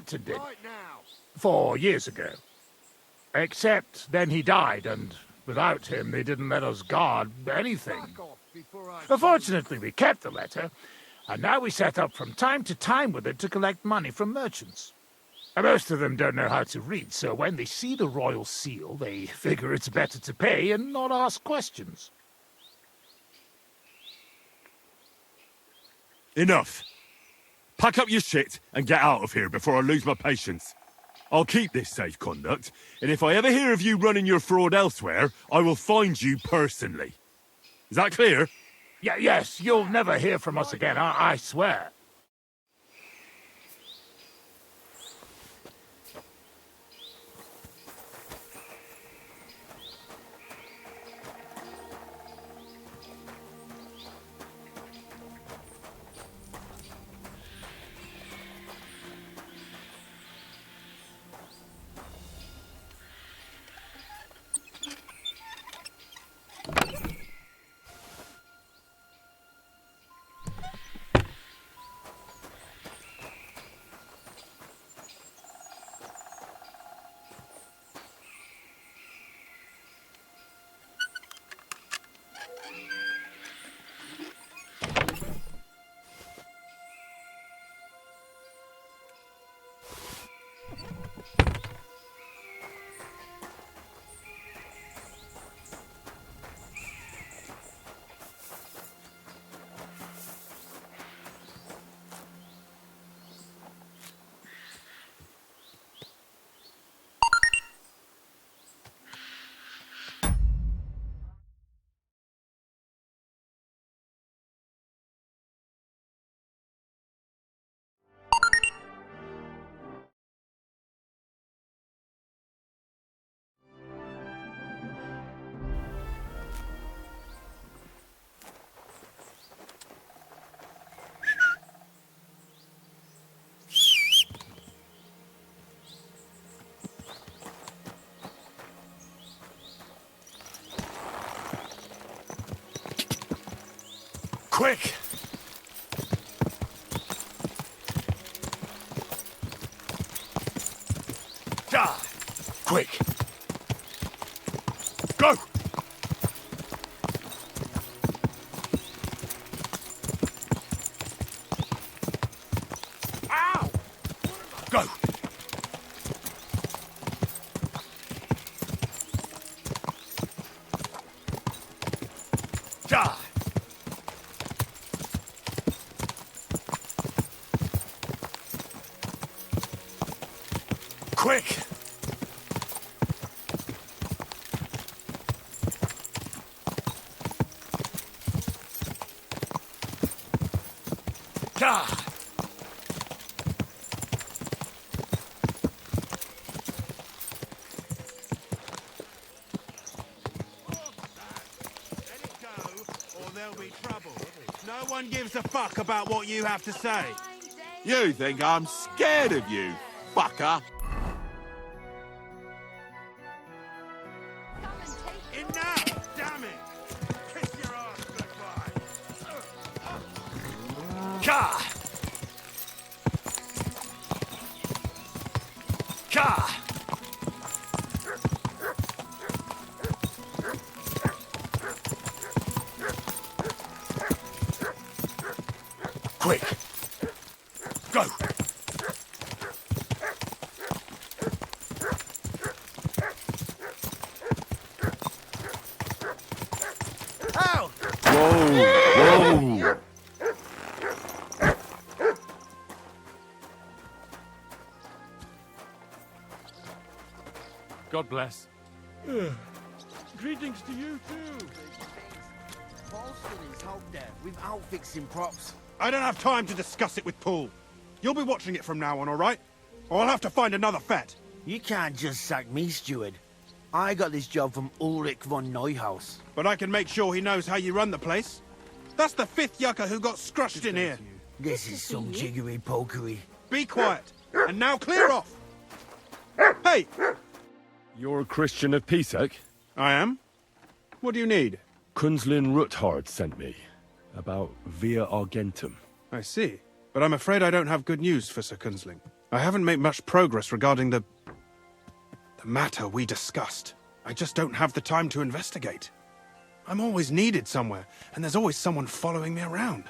captain did. 4 years ago. Except then he died, and without him they didn't let us guard anything. Fortunately, we kept the letter, and now we set up from time to time with it to collect money from merchants. Most of them don't know how to read, so when they see the royal seal, they figure it's better to pay and not ask questions. Enough. Pack up your shit and get out of here before I lose my patience. I'll keep this safe conduct, and if I ever hear of you running your fraud elsewhere, I will find you personally. Is that clear? Yes, you'll never hear from us again, I swear. Quick! Die! Quick! Go! Ow! Go! Die! Quick! Ah! Let it go, or there'll be trouble. No one gives a fuck about what you have to say. You think I'm scared of you, fucker? Enough! Damn it! Kiss your ass goodbye. Ka! Ka! Quick! Go! Ow! Whoa! God bless. Greetings to you too. Boston is out there without fixing props. I don't have time to discuss it with Paul. You'll be watching it from now on, all right? Or I'll have to find another vet. You can't just sack me, steward. I got this job from Ulrich von Neuhaus. But I can make sure he knows how you run the place. That's the 5th yucca who got scrushed in here. This is some jiggery pokery. Be quiet. And now clear off. Hey! You're a Christian of Pisek? I am. What do you need? Kunzlin Ruthard sent me. About Via Argentum. I see. But I'm afraid I don't have good news for Sir Kunzling. I haven't made much progress regarding the matter we discussed. I just don't have the time to investigate. I'm always needed somewhere, and there's always someone following me around.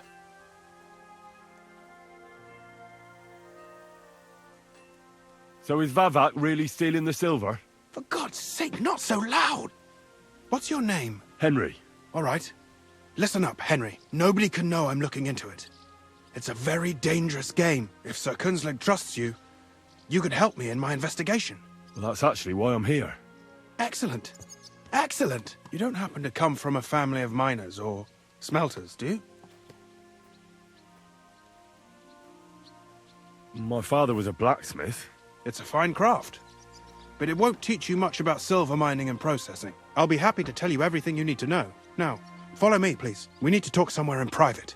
So is Vavak really stealing the silver? For God's sake, not so loud! What's your name? Henry. All right. Listen up, Henry. Nobody can know I'm looking into it. It's a very dangerous game. If Sir Kunslig trusts you, you could help me in my investigation. Well, that's actually why I'm here. Excellent. Excellent. You don't happen to come from a family of miners or smelters, do you? My father was a blacksmith. It's a fine craft. But it won't teach you much about silver mining and processing. I'll be happy to tell you everything you need to know. Now, follow me, please. We need to talk somewhere in private.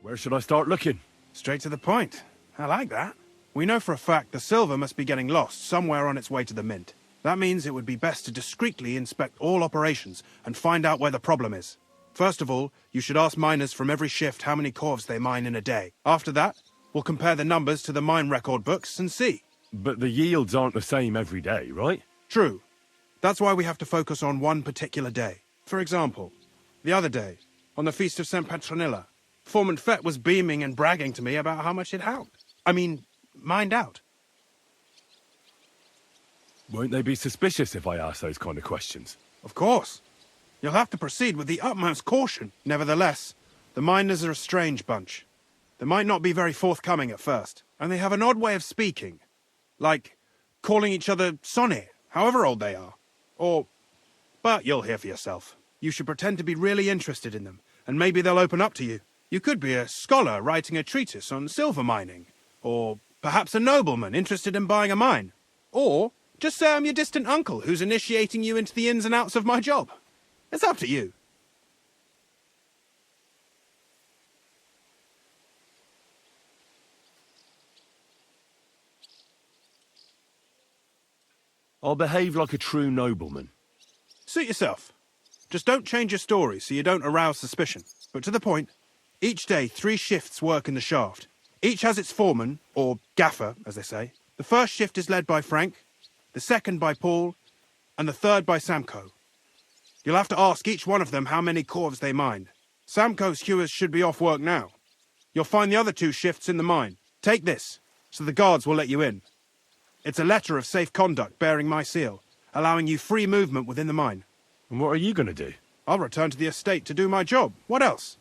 Where should I start looking? Straight to the point. I like that. We know for a fact the silver must be getting lost somewhere on its way to the mint. That means it would be best to discreetly inspect all operations and find out where the problem is. First of all, you should ask miners from every shift how many corves they mine in a day. After that, we'll compare the numbers to the mine record books and see. But the yields aren't the same every day, right? True. That's why we have to focus on one particular day. For example, the other day, on the Feast of St. Petronilla, Foreman Fett was beaming and bragging to me about how much it helped. Mined out. Won't they be suspicious if I ask those kind of questions? Of course. You'll have to proceed with the utmost caution. Nevertheless, the miners are a strange bunch. They might not be very forthcoming at first, and they have an odd way of speaking. Like calling each other Sonny, however old they are. But you'll hear for yourself. You should pretend to be really interested in them, and maybe they'll open up to you. You could be a scholar writing a treatise on silver mining, or perhaps a nobleman interested in buying a mine. Or just say I'm your distant uncle who's initiating you into the ins and outs of my job. It's up to you. I'll behave like a true nobleman. Suit yourself. Just don't change your story so you don't arouse suspicion. But to the point. Each day, 3 shifts work in the shaft. Each has its foreman, or gaffer, as they say. The first shift is led by Frank, the second by Paul, and the third by Samko. You'll have to ask each one of them how many corves they mine. Samko's hewers should be off work now. You'll find the other 2 shifts in the mine. Take this, so the guards will let you in. It's a letter of safe conduct bearing my seal, allowing you free movement within the mine. And what are you going to do? I'll return to the estate to do my job. What else?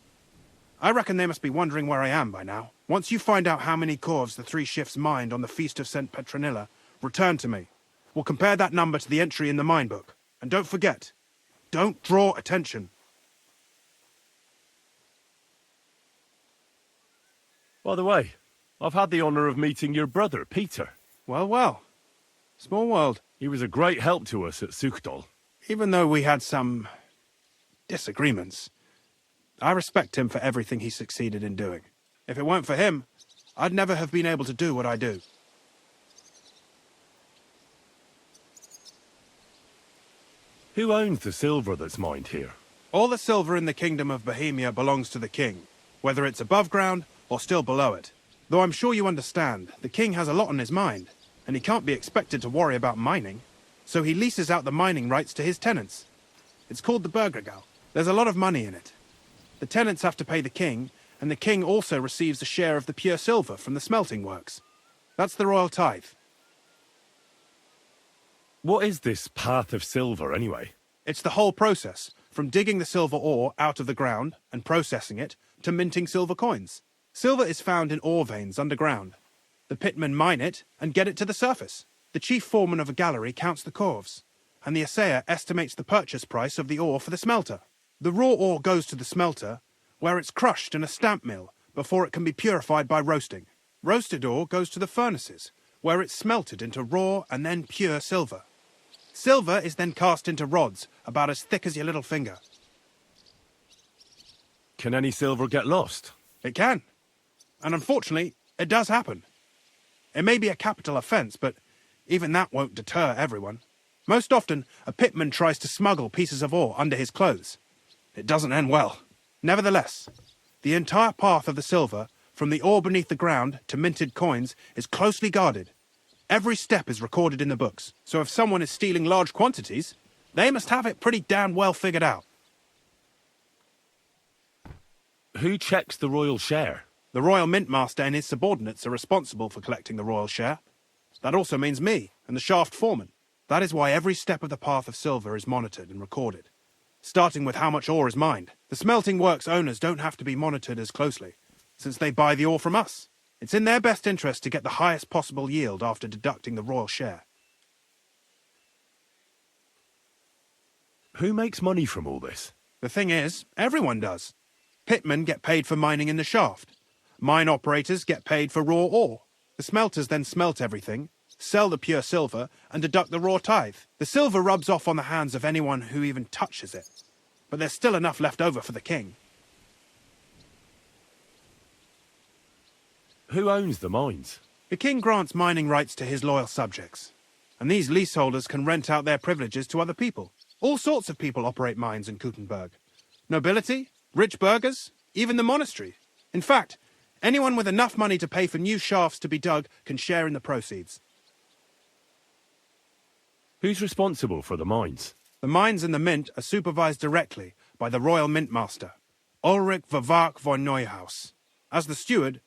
I reckon they must be wondering where I am by now. Once you find out how many corves the 3 shifts mined on the Feast of St. Petronilla, return to me. We'll compare that number to the entry in the mine book. And don't forget, don't draw attention. By the way, I've had the honour of meeting your brother, Peter. Well, well. Small world. He was a great help to us at Sukdal. Even though we had some disagreements, I respect him for everything he succeeded in doing. If it weren't for him, I'd never have been able to do what I do. Who owns the silver that's mined here? All the silver in the Kingdom of Bohemia belongs to the king, whether it's above ground or still below it. Though I'm sure you understand, the king has a lot on his mind, and he can't be expected to worry about mining, so he leases out the mining rights to his tenants. It's called the Burgergal. There's a lot of money in it. The tenants have to pay the king, and the king also receives a share of the pure silver from the smelting works. That's the royal tithe. What is this path of silver, anyway? It's the whole process, from digging the silver ore out of the ground and processing it, to minting silver coins. Silver is found in ore veins underground. The pitmen mine it and get it to the surface. The chief foreman of a gallery counts the corves, and the assayer estimates the purchase price of the ore for the smelter. The raw ore goes to the smelter, where it's crushed in a stamp mill before it can be purified by roasting. Roasted ore goes to the furnaces, where it's smelted into raw and then pure silver. Silver is then cast into rods about as thick as your little finger. Can any silver get lost? It can. And unfortunately, it does happen. It may be a capital offence, but even that won't deter everyone. Most often, a pitman tries to smuggle pieces of ore under his clothes. It doesn't end well. Nevertheless, the entire path of the silver, from the ore beneath the ground to minted coins, is closely guarded. Every step is recorded in the books, so if someone is stealing large quantities, they must have it pretty damn well figured out. Who checks the royal share? The royal mint master and his subordinates are responsible for collecting the royal share. That also means me and the shaft foreman. That is why every step of the path of silver is monitored and recorded, starting with how much ore is mined. The smelting works owners don't have to be monitored as closely, since they buy the ore from us. It's in their best interest to get the highest possible yield after deducting the royal share. Who makes money from all this? The thing is, everyone does. Pitmen get paid for mining in the shaft. Mine operators get paid for raw ore. The smelters then smelt everything, sell the pure silver, and deduct the raw tithe. The silver rubs off on the hands of anyone who even touches it. But there's still enough left over for the king. Who owns the mines? The king grants mining rights to his loyal subjects. And these leaseholders can rent out their privileges to other people. All sorts of people operate mines in Kuttenberg. Nobility, rich burghers, even the monastery. In fact, anyone with enough money to pay for new shafts to be dug can share in the proceeds. Who's responsible for the mines? The mines and the mint are supervised directly by the royal mint master, Ulrich Verwark von Neuhaus. As the steward,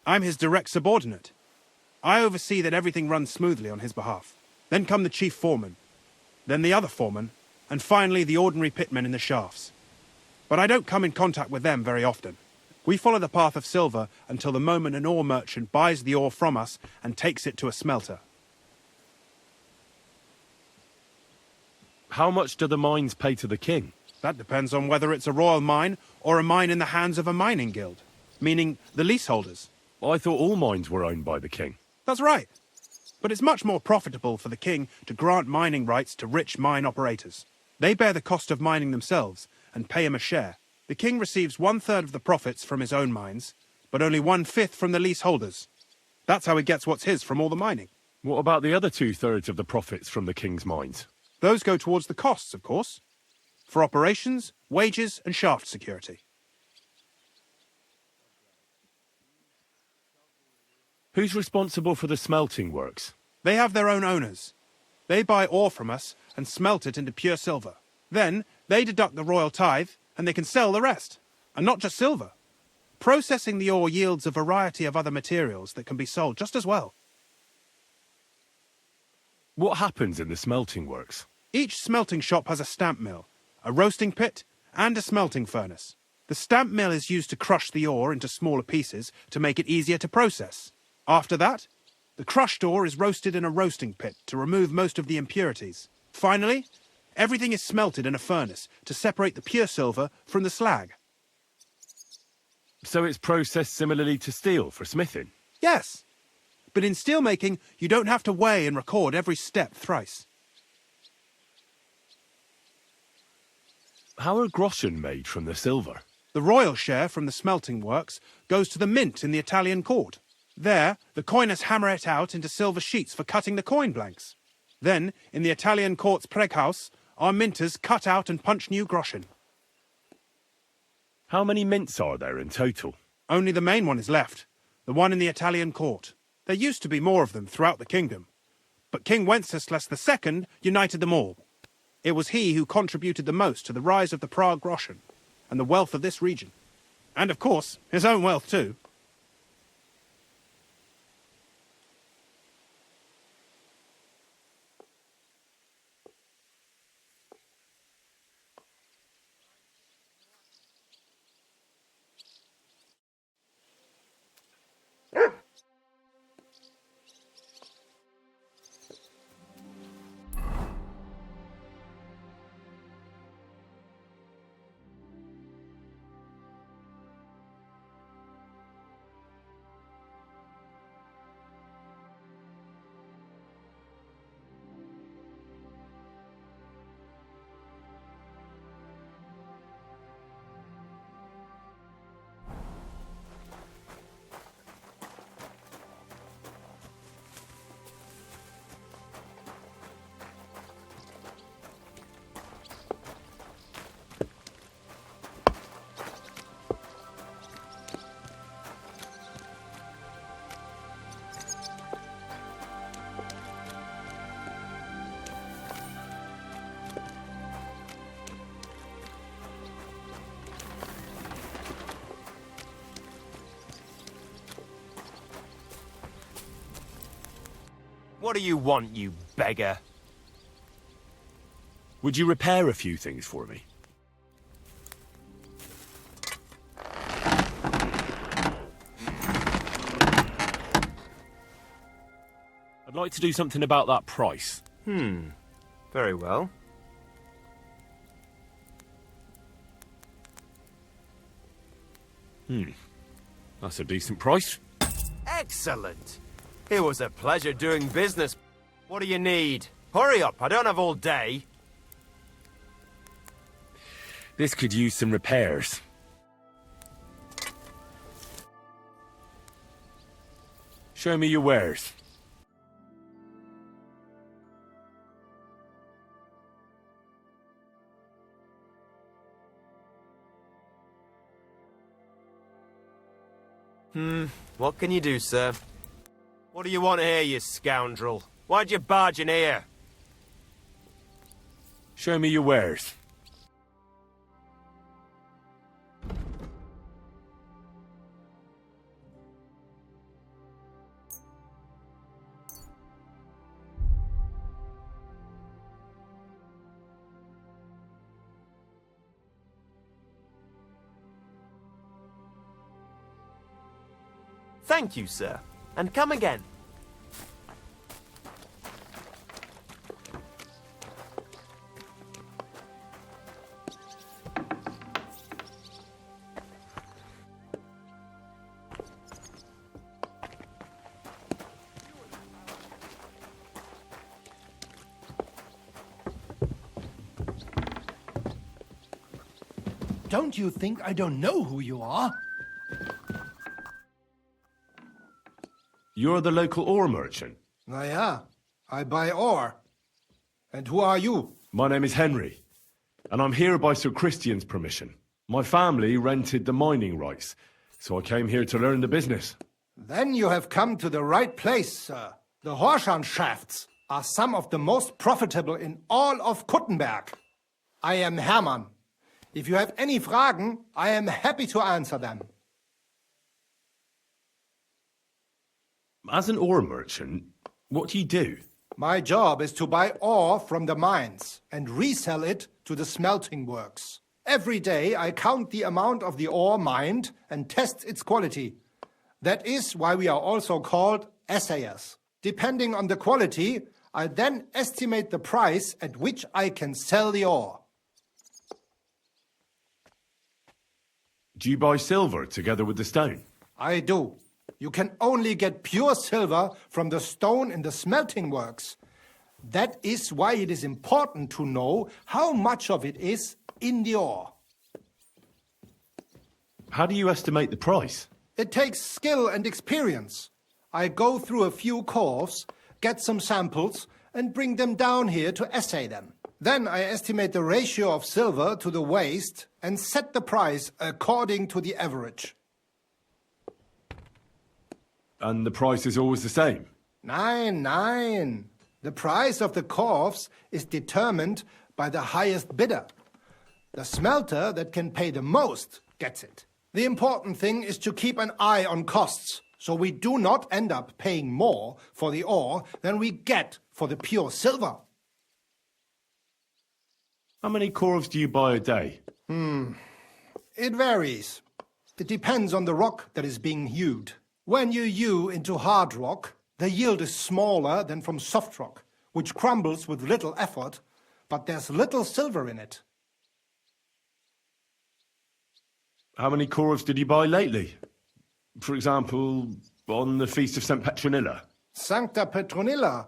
I'm his direct subordinate. I oversee that everything runs smoothly on his behalf. Then come the chief foreman, then the other foreman, and finally the ordinary pitmen in the shafts. But I don't come in contact with them very often. We follow the path of silver until the moment an ore merchant buys the ore from us and takes it to a smelter. How much do the mines pay to the king? That depends on whether it's a royal mine or a mine in the hands of a mining guild, meaning the leaseholders. I thought all mines were owned by the king. That's right. But it's much more profitable for the king to grant mining rights to rich mine operators. They bear the cost of mining themselves and pay him a share. The king receives 1/3 of the profits from his own mines, but only 1/5 from the leaseholders. That's how he gets what's his from all the mining. What about the other 2/3 of the profits from the king's mines? Those go towards the costs, of course, for operations, wages, and shaft security. Who's responsible for the smelting works? They have their own owners. They buy ore from us and smelt it into pure silver. Then they deduct the royal tithe and they can sell the rest. And not just silver. Processing the ore yields a variety of other materials that can be sold just as well. What happens in the smelting works? Each smelting shop has a stamp mill, a roasting pit, and a smelting furnace. The stamp mill is used to crush the ore into smaller pieces to make it easier to process. After that, the crushed ore is roasted in a roasting pit to remove most of the impurities. Finally, everything is smelted in a furnace to separate the pure silver from the slag. So it's processed similarly to steel for smithing? Yes, but in steelmaking, you don't have to weigh and record every step thrice. How are groschen made from the silver? The royal share from the smelting works goes to the mint in the Italian court. There, the coiners hammer it out into silver sheets for cutting the coin blanks. Then, in the Italian court's preghouse, our minters cut out and punch new groschen. How many mints are there in total? Only the main one is left, the one in the Italian court. There used to be more of them throughout the kingdom, but King Wenceslas II united them all. It was he who contributed the most to the rise of the Prague groschen and the wealth of this region. And of course, his own wealth too. What do you want, you beggar? Would you repair a few things for me? I'd like to do something about that price. Very well. That's a decent price. Excellent. It was a pleasure doing business. What do you need? Hurry up, I don't have all day. This could use some repairs. Show me your wares. What can you do, sir? What do you want here, you scoundrel? Why'd you barge in here? Show me your wares. Thank you, sir. And come again. Don't you think I don't know who you are? You're the local ore merchant. Na ja, I buy ore. And who are you? My name is Henry, and I'm here by Sir Christian's permission. My family rented the mining rights, so I came here to learn the business. Then you have come to the right place, sir. The Horshan shafts are some of the most profitable in all of Kuttenberg. I am Hermann. If you have any Fragen, I am happy to answer them. As an ore merchant, what do you do? My job is to buy ore from the mines and resell it to the smelting works. Every day I count the amount of the ore mined and test its quality. That is why we are also called assayers. Depending on the quality, I then estimate the price at which I can sell the ore. Do you buy silver together with the stone? I do. You can only get pure silver from the stone in the smelting works. That is why it is important to know how much of it is in the ore. How do you estimate the price? It takes skill and experience. I go through a few corves, get some samples, and bring them down here to assay them. Then I estimate the ratio of silver to the waste and set the price according to the average. And the price is always the same? Nein. The price of the corves is determined by the highest bidder. The smelter that can pay the most gets it. The important thing is to keep an eye on costs, so we do not end up paying more for the ore than we get for the pure silver. How many corves do you buy a day? It varies. It depends on the rock that is being hewed. When you hew into hard rock, the yield is smaller than from soft rock, which crumbles with little effort, but there's little silver in it. How many corves did you buy lately? For example, on the Feast of St. Petronilla? Sancta Petronilla